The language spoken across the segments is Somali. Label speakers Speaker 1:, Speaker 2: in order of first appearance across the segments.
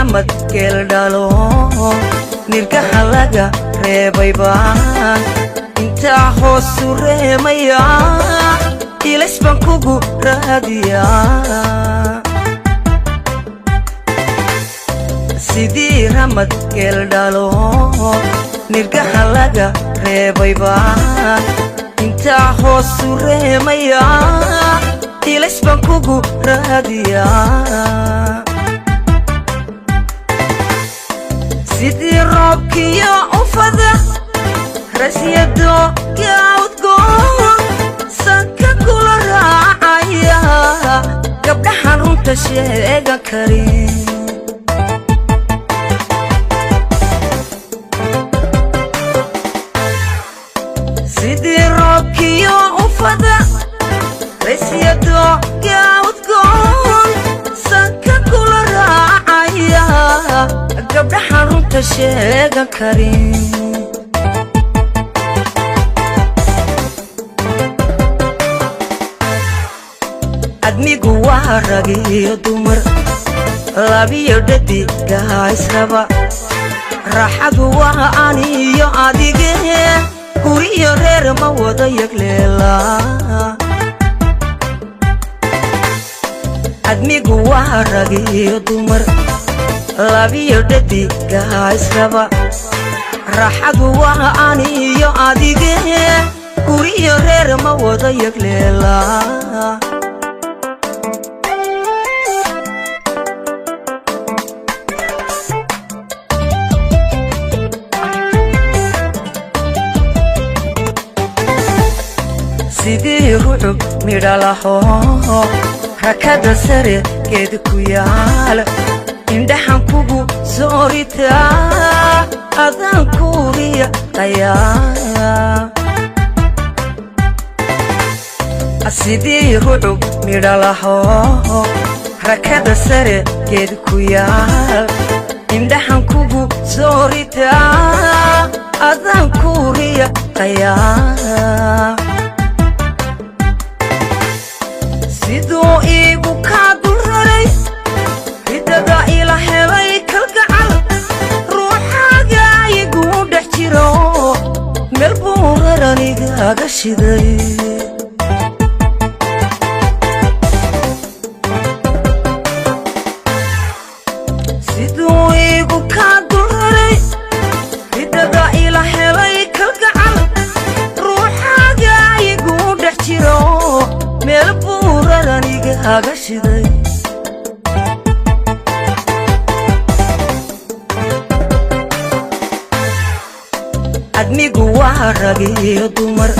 Speaker 1: ramad geeldhalo nirgaha laga reebaybaan intaa hoosu reemaya ilays baan kugu raadiyaa sidii ramad geeldhalo nirgaha laga reebaybaan intaa hoosu reemaya ilays baan kugu raadiyaa sidii roobkiyo ufada rasyado gaawdgoon sanka kula raacaya gabdhahan runta sheegan karin sidii roobkiyo ufada rasyado gaawdgoon sanka kula raacaya gabdhahan runta sheegan karin admigu waa rag iyo dumar labiyo dhadigaa israba raaxadu waa aniyo adige guriyo reer ma wada yagleelaa admigu waa rag iyo dumar labiyo dhadigaa israba raaxadu waa aniyo adige guriyo reer ma wada yagleelaa sidii rucub midhalaho rakada sare geed ku yaal indhaxan kugu sooritaa adaan kuuriya qayaa sidii rucub midhalaho rakada sare geed ku yaal indhaxan kugu sooritaa adaan kuuriya qayaa siduu iigu kaa dul raray ridada ila helay kalgacal ruuxaaga igu dhex jiro meel buu raranigaaga shiday siduu iigu kaa dul raray ridada ila helay kalgacal ruuxaaga igu dhex jiro meel buu raranigaaga shiday admigu waa rag iyo dumar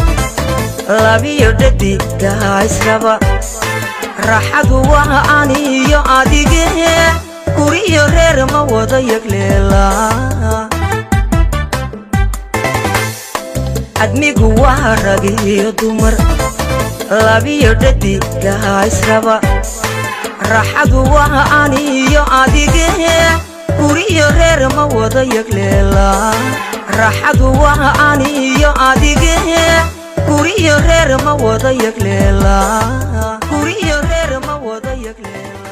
Speaker 1: labiyo dhadigaa israba raaxadu waa aniyo adige guriyo reer ma wada yagleelaa admigu waa rag iyo dumar labiyo dhadigaa israba raaxadu waa aniyo adige guriyo reer ma wada yagleelaa raaxadu waa aniyo adige guriyo reer ma wada yagleelaa guriyo reer ma wada yagleelaa